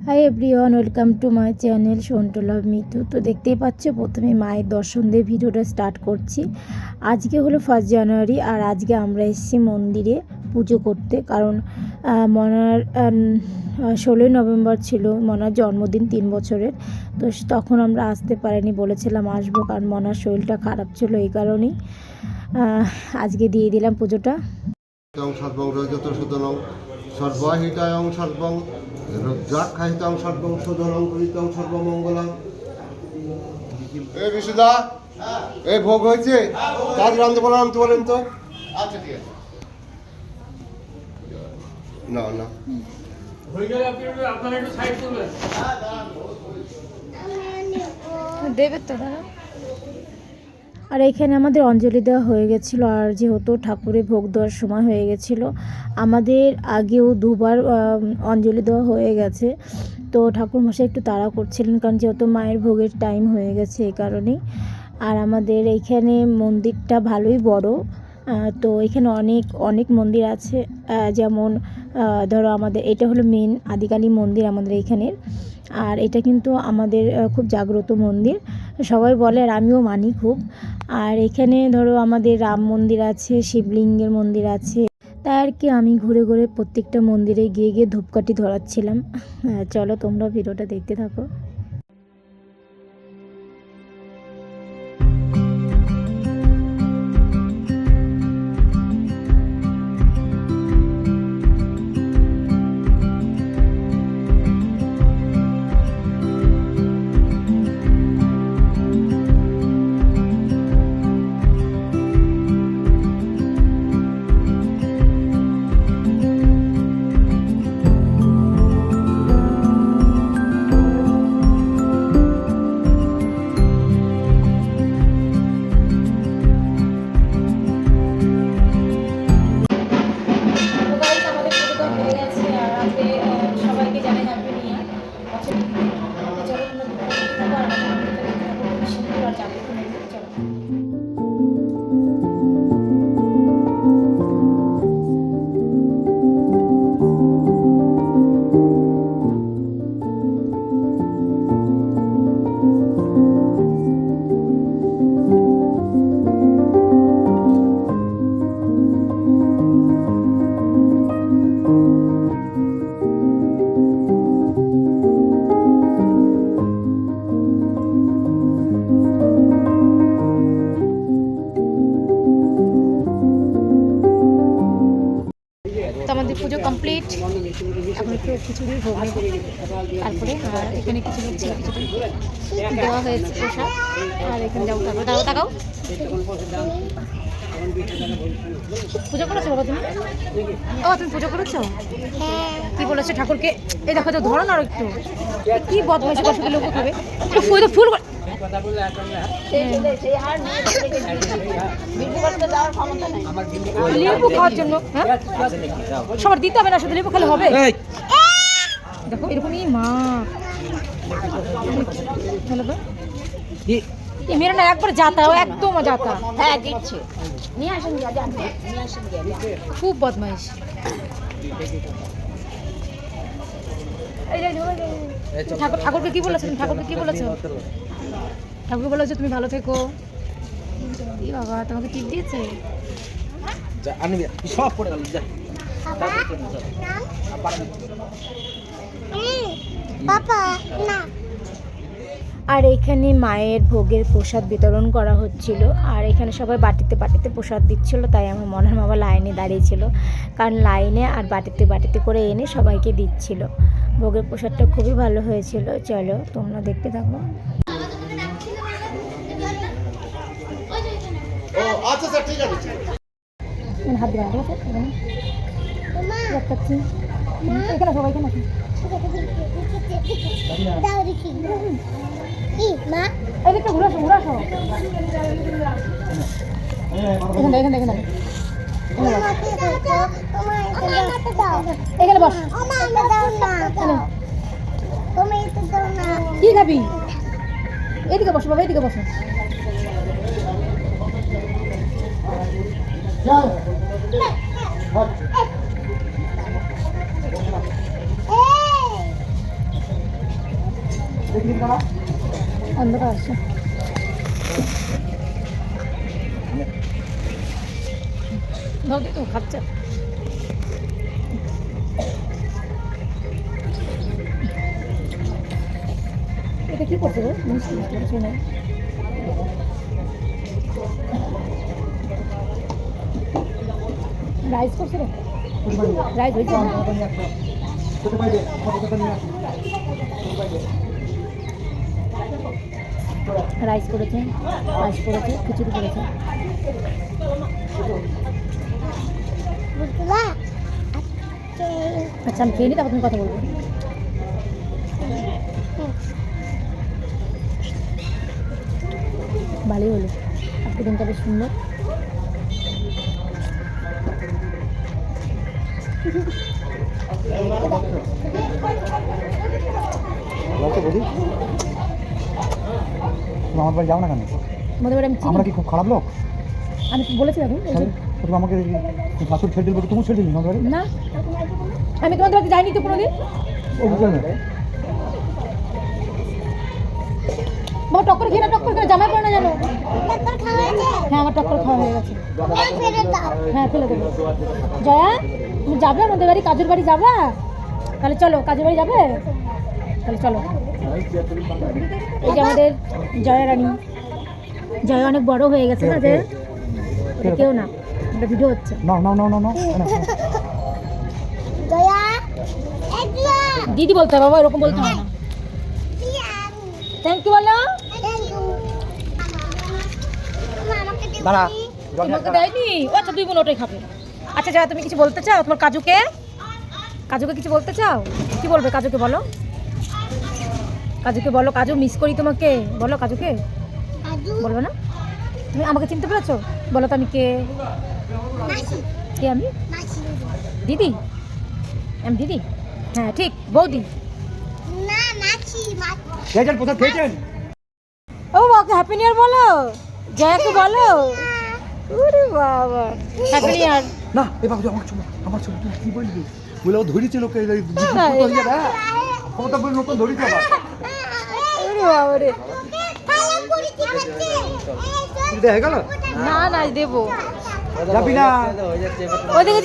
High everyone, welcome to my channel Sontu love Mitu. তো দেখতেই পাচ্ছ, প্রথমে মায়ের দর্শন দিয়ে ভিডিওটা স্টার্ট করছি। আজকে হলো 1 জানুয়ারি, আর আজকে আমরা এসেছি মন্দিরে পুজো করতে। কারণ মনার 16ই নভেম্বর ছিল মনার জন্মদিন, 3 বছরের। তো তখন আমরা আসতে পারিনি, বলেছিলাম আসবো, কারণ মনার শরীরটা খারাপ ছিল, এই কারণেই আজকে দিয়ে দিলাম পুজোটা। সর্বহিতায়ং সর্বং রজ্জাক্ষাহিতাং সর্বং সুদরং করিতং সর্বমঙ্গলং। এই বিশুদা, এই ভোগ হয়েছে, কাজ রাঁধতে বললাম তো, বলেন তো। আচ্ছা ঠিক আছে, না না হয়ে গেলে আপনারা একটু সাইড করবেন। দেবে তো দাদা। আর এখানে আমাদের অঞ্জলি দেওয়া হয়ে গেছিলো। আর যেহেতু ঠাকুরের ভোগ দেওয়ার সময় হয়ে গেছিলো, আমাদের আগেও 2বার অঞ্জলি দেওয়া হয়ে গেছে। তো ঠাকুরমশাই একটু তাড়া করছিলেন, কারণ যেহেতু মায়ের ভোগের টাইম হয়ে গেছে, এই কারণেই। আর আমাদের এইখানে মন্দিরটা ভালোই বড়। তো এখানে অনেক মন্দির আছে। যেমন ধরো, আমাদের এটা হলো মেন আদিকালী মন্দির আমাদের এইখানের। আর এটা কিন্তু আমাদের খুব জাগ্রত মন্দির, সবাই বলে, আর আমিও মানি খুব। আর এখানে ধরো আমাদের রাম মন্দির আছে, শিবলিঙ্গের মন্দির আছে। তাই আর কি আমি ঘুরে ঘুরে প্রত্যেকটা মন্দিরে গিয়ে গিয়ে ধূপকাঠি ধরাচ্ছিলাম। চলো তোমরা ভিডিওটা দেখতে থাকো। তো আমাদের পুজো কমপ্লিট। এখন একটু খিচুড়ির ভোগ নেব, তারপরে আর এখানে কিছু ছিল, খিচুড়ি দেওয়া হয়েছে প্রসাদ। আর এখানে যাবো, তারপরে তাকাও পুজো করেছো বাবা তুমি? ও তুমি পুজো করেছো? কি বলেছো ঠাকুরকে? এই দেখো তো, ধরো না আর একটু। কি বদমাইশি করছো, লোক খাবে ফুল ফুল লেবু খাওয়ার জন্য। হ্যাঁ, সবার দিতে হবে না, শুধু লেবু খেলে হবে? দেখো এরকমই মা মেরে না, একবার যাতা, একদম যাতা। হ্যাঁ দিচ্ছে, নিয়ে আসেন, খুব বদমাইশ। ঠাকুরকে কি বলেছো? ঠাকুরকে কি বলেছো? ঠাকুর বলেছো তুমি ভালো থেকো। কি বাবা, তোমাকে টিপ দিয়েছে? সব পড়ে গেল। আর এখানে মায়ের ভোগের প্রসাদ বিতরণ করা হচ্ছিল। আর এখানে সবাই বাটিতে বাটিতে প্রসাদ দিচ্ছিল, তাই আমার মনের বাবা লাইনে দাঁড়িয়েছিল, কারণ লাইনে আর বাটিতে বাটিতে করে এনে সবাইকে দিচ্ছিল। ভোগের প্রসাদটা খুবই ভালো হয়েছিল। চলো তোমরা দেখতে থাকো। আচ্ছা স্যার, ঠিক আছে। হাত দিবেন, ঠিক আছে? এখানে সবাই এখানে আসুন। এদিকটা ঘুরে আসো, ঘুরে আসো। এখানে বস। কি খাবি? এদিকে বসো বাবা, এদিকে বসো। অন্ধকার আসছে। তো খাচ্ছে। এটা কি করছে রে? মিষ্টি মিষ্টি কিছু নেই। রাইস করছে রে? রাইস হয়েছে? রাইস করেছে, রাইস করেছে, খিচুড়ি করেছে। আচ্ছা আমি খেয়ে নিই, তারপর তুমি কথা বলবো। ভালোই হলো, আজকে দিনটা বেশ সুন্দর। আমার বাড়ি যাও না কেন? তোমাদের বাড়ি আমি চিনি। আমরা কি খুব খারাপ লোক? আমি বলেছি এখন তুমি আমাকে শাশুড়ি ছেড়ে দিল, তুমি ছেড়ে দিলি আমাদের বাড়ি? না, আমি তোমাদের বাড়িতে যাইনি তো কোনোদিন। ও বুঝলো না। বাবা টক্কর খেয়ে না, টক্কর করে জামাই পড়ে না জানো? হ্যাঁ আমার টক্কর খাওয়া হয়ে গেছে। হ্যাঁ ফেলে দেবো। জয়া তুমি যাবে আমাদের বাড়ি, কাজুর বাড়ি যাবা? তাহলে চলো, কাজুর বাড়ি যাবে? তাহলে চলো। এই যে আমাদের জয়া রানী। জয়া অনেক বড় হয়ে গেছে না, যে কেউ না, একটা ভিডিও হচ্ছে। না না না না না দিদি বলতে হবে বাবা, এরকম বলতে হয় না। থ্যাংক ইউ বলো। দাঁড়া, তোমাকে দেয়নি? ও আচ্ছা, দুই বোন ওটাই খাবে। আচ্ছা যা, তুমি কিছু বলতে চাও তোমার কাজুকে? কাজুকে কিছু বলতে চাও? কি বলবে কাজুকে? বলো, কাজুকে বলো, কাজু মিস করি তোমাকে, বলো কাজুকে। বলবে না? তুমি আমাকে চিনতে পেরেছো? বলো তো আমি কে? কে আমি? দিদি? আমি দিদি? হ্যাঁ ঠিক, বৌদি। খেয়েছেন কোথাও খেয়েছেন? ও ওকে হ্যাপি নিউ ইয়ার বলো, জয়াকে বলো। ওরে বাবা, হ্যাপি নিউ ইয়ার। না এ বাবু আমার ছবি তুই কি বলবি? বলে ও ধরেছিল কে? ক্ষমতা বলে নতুন ধরেছে আবার। ওরে বাবা রে। দেখা গেল? না না দেবো। যাবি না? ওই দেখেছি।